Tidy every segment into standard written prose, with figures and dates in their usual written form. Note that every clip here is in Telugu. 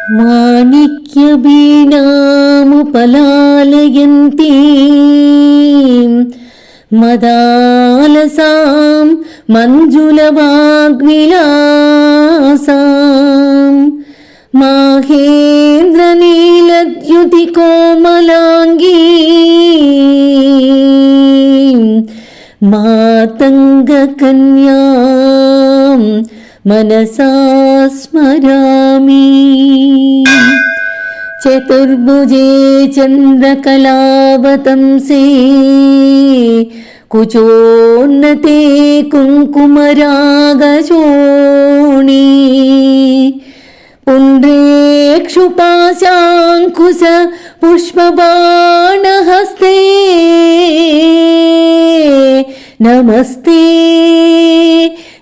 మాణిక్యవీణాముపలాలయంతి మదాలసాం మంజులవాగ్విలాసాం మాహేంద్రనీలద్యుతి కోమలాంగీ మాతంగకన్యాం మనసా స్మరామి. చతుర్భుజే చంద్రకళావతంసే కుచోన్నతే కుంకుమరాగశోణి పుండ్రేక్షుపాశాంకుశ పుష్పబాణహస్తే నమస్తే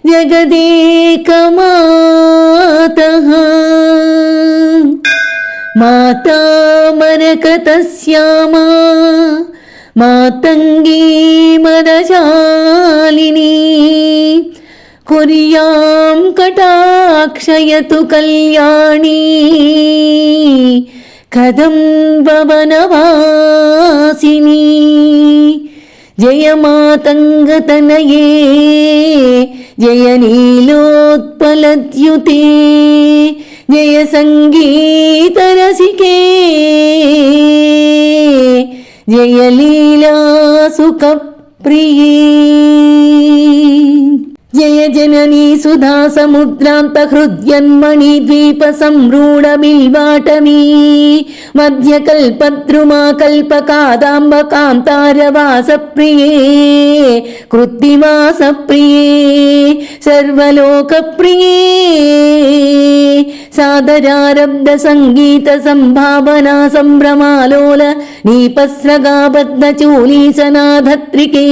జగదేకమాతః. మాతా మరకతశ్యామా మాతంగీ మదశాలిని కుర్యాం కటాక్షయతు కళ్యాణీ కదంబవనవాసిని. జయ మాతంగతనయే జయ నీలోత్పలద్యుతే జయ సంగీతరసికే జయ లీలా సుఖప్రియే. జయ జననీ సుధా సముద్రాంత హృద్యన్మణి ద్వీప సంరూఢ బిల్వాటమీ మధ్య కల్పద్రుమా కల్పకాదాంబ కాంతారవాస ప్రియే కృత్తివాస ప్రియే సర్వలోక ప్రియే సాదరారబ్ధ సంగీత సంభావనా సంభ్రమాలోల నీపస్రగాబద్ధ చూలీసనాధత్రికే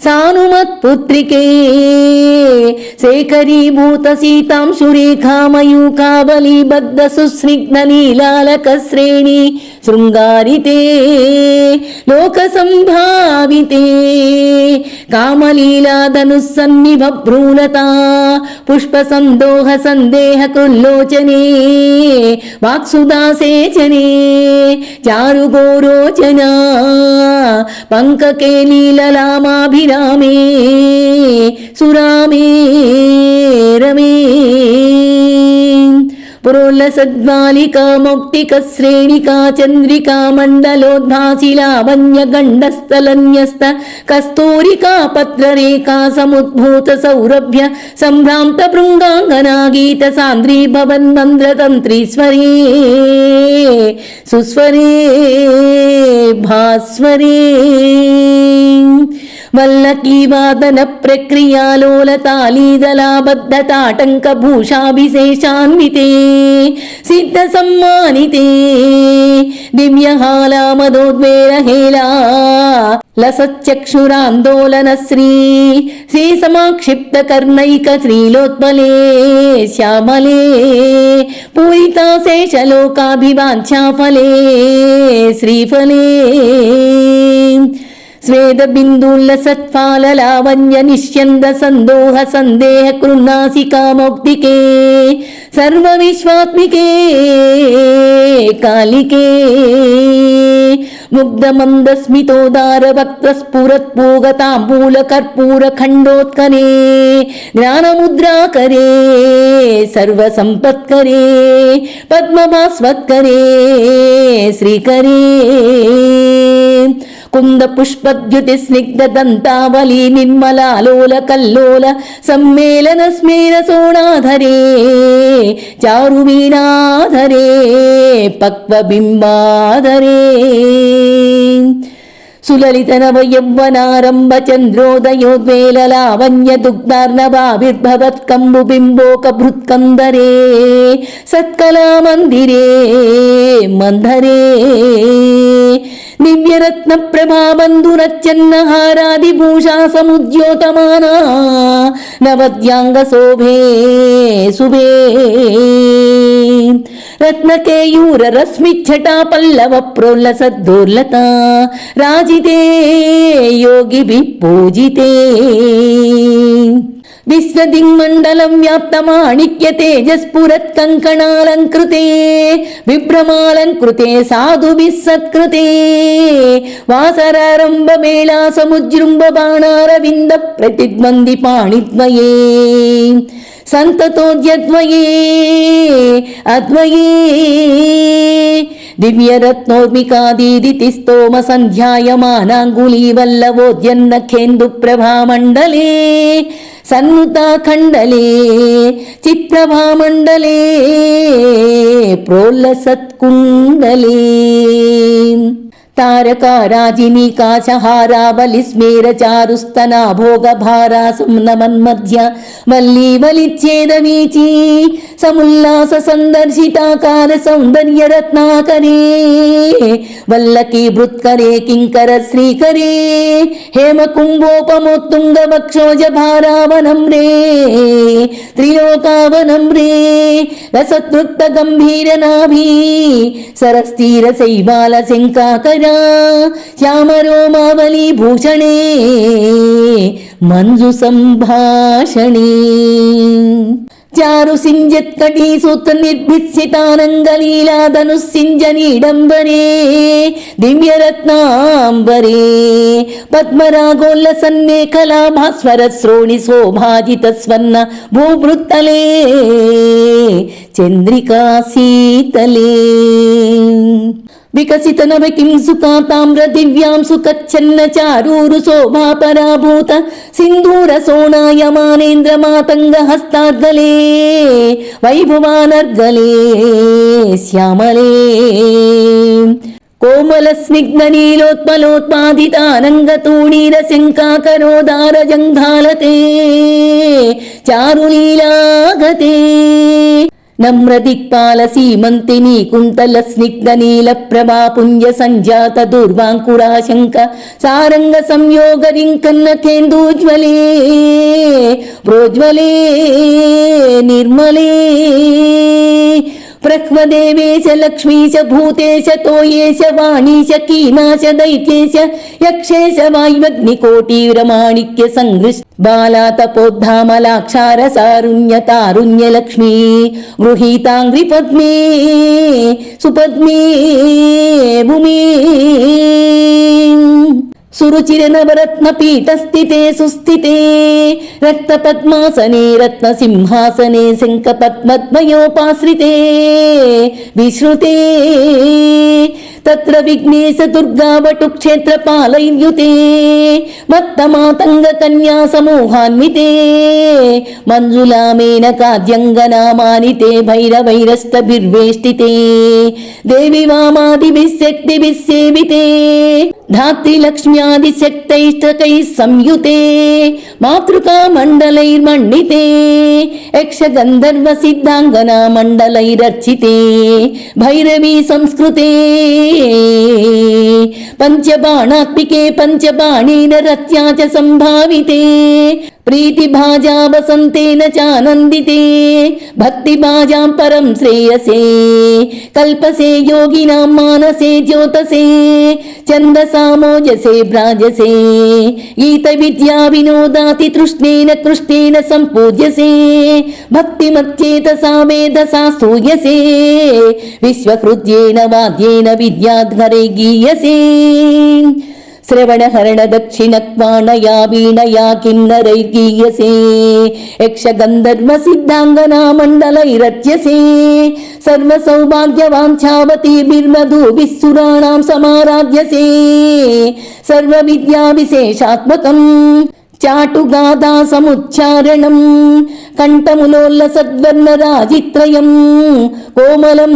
సానుమత్పుత్రికే శేఖరీభూత సీతాంశురేఖామయూకాబలీబద్ధ సుస్నిగ్ధ నీలాలక శ్రేణి శృంగారితే లోక సంభావితే కామలీలాధనుస్సన్నిభ భ్రూలతా పుష్ప సందోహ సందేహ కృల్లోచనే వాక్సుదాసేచనే చారుగోరోచనా పంకకే లీలలామాభిరామే సురామే రమే పురోల్లసద్వాలికా మౌక్తిక శ్రేణికా చంద్రికా మండలోద్భాసి లావణ్య గండస్థలన్యస్త కస్తూరికా పత్రరేఖా సముద్భూత సౌరభ్య సంభ్రాంత భృంగాంగనా గీత సాంద్రీ భవన్మంద్రతంత్రీస్వరే సుస్వరే భాస్వరే వల్లకీవాదన ప్రక్రియాలోలతాళీదలాబద్ధతాటంక భూషాభిశేషాన్వితే సిద్ధ సమ్మానితే దివ్యహాలామదోద్వేరహేలా లసచ్చక్షురాందోళన శ్రీ సమాక్షిప్త కర్ణైక శ్రీలోత్పలే శ్యామలే పూరితాశేషలోకాభివాంఛాఫలే శ్రీఫలే స్వేద బిందుల సత్ఫాల లావణ్య నిశ్యంద సందోహ సందేహ కృన్నాసికా మౌక్తికే సర్వ విశ్వాత్మికే కాళికే ముగ్ధ మంద స్మితోదార వక్త స్ఫురత్పూగతాంబూల కర్పూర ఖండోత్కనే జ్ఞానముద్రాకరే సర్వ సంపత్కరే పద్మభాస్వత్కరే శ్రీకరే కుంద పుష్పద్యుతి స్నిగ్ధ దంతావళి నిర్మలాలోల కల్లోల సమ్మేళన స్మేర సోణాధరే చారువీణాధరే పక్వబింబాధరే సులలిత నవ యవ్వనారంభ చంద్రోదయోద్వేల లావణ్య దుగ్ధార్ణవాభిర్భవత్కంబు బింబోక భృత్కందరే సత్కళా మందిరే మంధరే దివ్యరత్న ప్రభాబంధురచ్చన్నహారాదిభూషా సముద్యోతమానా నవద్యాంగ శోభే శుభే రత్నకేయూర రశ్మిచ్చటా పల్లవ ప్రోల్లసద్దోర్లత రాజితే యోగిభిః పూజితే విశ్వదిగ్మండలం వ్యాప్తమాణిక్య తేజస్ఫురత్ కంకణాలంకృతే విభ్రమాలంకృతే సాధు విసత్కృతే వాసరారంభ మేళా సముజృంభ బాణారవింద ప్రతిద్వంది పాణిద్వయే సంతతోద్యద్వయే అద్వయే దివ్యరత్నోర్మికాదీదితి స్తోమ సంధ్యాయమానాంగుళీ వల్లవోద్యన్నఖేందు ప్రభామండలే సన్నుతాఖండలే చిత్ప్రభామండలే ప్రోల్లసత్కుండలే తారకారాజినీకాశహారావలిస్మేర చారుస్తనా భోగభారాసం నమన్మధ్య వల్లీవలిచ్ఛేదవీచీ సముల్లాస సందర్శితాకార సౌందర్య రత్నాకరే వల్లకీ భృత్కరే కింకర శ్రీకరే హేమకుంభోపమోత్తుంగ వక్షోజ భారావనం రే త్రిలోకావనం రే రసతృప్త గంభీర నాభీ సరస్థీర శైవాల శంకాకర శ్యామరోమావళీ భూషణే మంజు సంభాషణే చారు సింజత్కటీ సూత్ర నిర్భిత్సితానంగలీలాధనుసింజనీడంబరే దివ్యరత్నాంబరే పద్మరాగోల్లసన్మేఖలా భాస్వర శ్రోణి శోభాజిత స్వర్ణ భూభృత్తలే చంద్రికా శీతలే వికసిత నవకింసుకా తామ్ర దివ్యాంసు కచ్చన్న చారూరు శోభా పరాభూత సింధూర సోణాయమానేంద్ర మాతంగ హస్తార్గలే వైభవానర్గలే శ్యామలే కోమల స్నిగ్ధ నీలోత్పలోత్పాదితానంగతూణీర శంకాకరోదార జంఘాలతే చారులీలాగతే నమ్రదిక్పాల సీమంతిని కుంతల స్నిగ్ధ నీల ప్రభా పుంజ సంజాత దుర్వాంకురాశంక సారంగ సంయోగ రింకన్న కేందూజ్వలే ప్రోజ్వలే నిర్మలే ప్రహ్వదేవేశ లక్ష్మీశ భూతేశ తోయేశ వాణీశ కీనాశ దైత్యేశ యక్షేశ వాయుమగ్నికోటీరమాణిక్య సంగృష్ట బాలా తపోద్ధామలాక్షార సారుణ్య తారుణ్య లక్ష్మీ గృహీతాంగ్రి పద్మే సుపద్మే భూమి సురుచిర నవరత్న పీఠస్థితే సుస్థితే రక్త పద్మాసనే రత్న సింహాసనే శంఖ పద్మద్వయోపాశ్రితే విశ్రుతే తత్ర విఘ్నేశ దుర్గావటు క్షేత్రపాలయుతే మత్తమాతంగ కన్యా సమూహాన్వితే మంజులా మేనకాద్యంగనామానితే భైరవైరస్తభిర్వేష్టితే దేవి వామాదిభిశక్తిభిస్సేవితే ధాత్రి లక్ష్మ్యాదిశక్తైష్టకైः సంయుతే మాతృకా మండలైర్మండితే యక్ష గంధర్వ సిద్ధాంగనా మండలైరర్చితే భైరవీ సంస్కృతే పంచబాణాత్మికే పంచబాణేన రత్యా చ సంభావితే ప్రీతిభాజా వసంతేన చానందితే భక్తిభాజాం పరం శ్రేయసే కల్పసే యోగినాం మానసే జ్యోతసే ఛందసామోజసే భ్రాజసే గీత విద్యా వినోదాతి తృష్ణేన కృష్ణేన సంపూజ్యసే భక్తిమచ్చేతసా వేదసా స్తూయసే విశ్వకృత్యేన వాద్యేన విద్యాధ్వరే గీయసే శ్రవణహరణ దక్షిణక్వాణయా వీణయా కిన్నరైర్గీయసే యక్ష గంధర్వ సిద్ధాంగనా మండలైరత్యసే సర్వ సౌభాగ్యవాంఛావతి బిర్మధూభిస్సురాణాం సమారాధ్యసే సర్వ విద్యా విశేషాత్మకం చాటుగాదా సముచ్చారణం కంఠములోల్ల సద్వర్ణ రాజిత్రయం కోమలం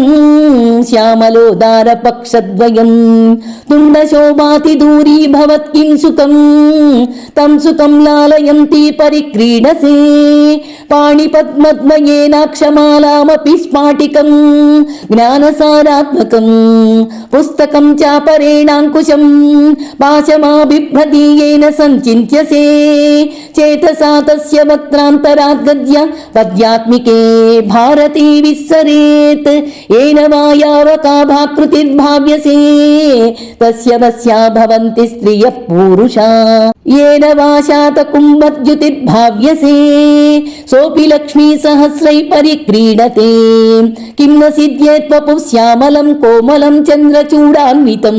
శ్యామలోదార పక్షద్వయం తుండశోభాతి దూరీ భవత్కిం సుఖం తం సుఖం లాలయంతి పరిక్రీడసే పాణిపద్మద్వయేనాక్షమాలామపి స్ఫాటికం జ్ఞానసారాత్మకం పుస్తకం చాపరేణాంకుశం పాశమాబిభ్రతీయేన సంచింత్యసే చేతసా తస్య వక్త్రాంతరాద్గద్య పద్యాత్మికే భారతీ విస్సరేత్ ఏన వాయావకా భాకృతిర్భావ్యసే తస్య వస్యా భవంతి స్త్రియః పూరుషా ఏన వాశాతకుంభద్యుతిర్భావ్యసే సోపి లక్ష్మీ సహస్రై పరిక్రీడతే కిం న సిద్ధ్యేత్వపు శ్యామలం కోమలం చంద్రచూడాన్వితం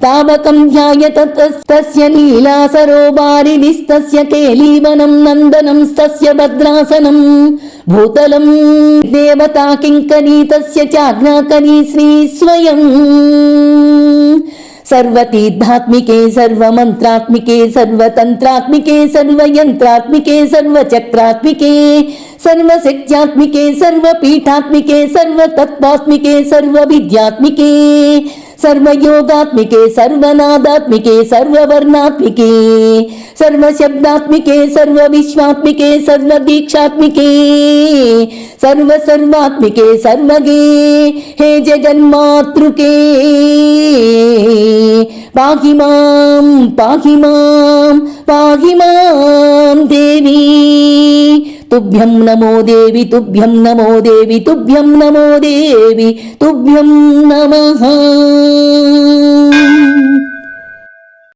తావకం ధ్యాయత తస్య లీలాసరోబారిదిస్తస్య కేలీవనం నందనం తస్య భద్రాసనం భూతలం దేవతా కింకరీ తస్య చాజ్ఞాకరీ శ్రీ స్వయం सर्वतीर्थात्मिके सर्वमन्त्रात्मिके सर्वतन्त्रात्मिके सर्वयन्त्रात्मिके सर्वचक्रात्मिके सर्वशक्त्यात्मिके सर्वपीठात्मिके सर्वतत्त्वात्मिके सर्वविद्यात्मिके सर्वयोगात्मिके सर्वनादात्मिके सर्ववर्णात्मिके सर्वशब्दात्मिके सर्वविश्वात्मिके सर्वदीक्षात्मिके सर्वसर्वात्मिके सर्वगे हे जगन्मातृके पाहि मां पाहि मां पाहि मां देवी तुभ्यं नमो देवी तुभ्यं नमो देवी तुभ्यं नमो देवी तुभ्यं नमः।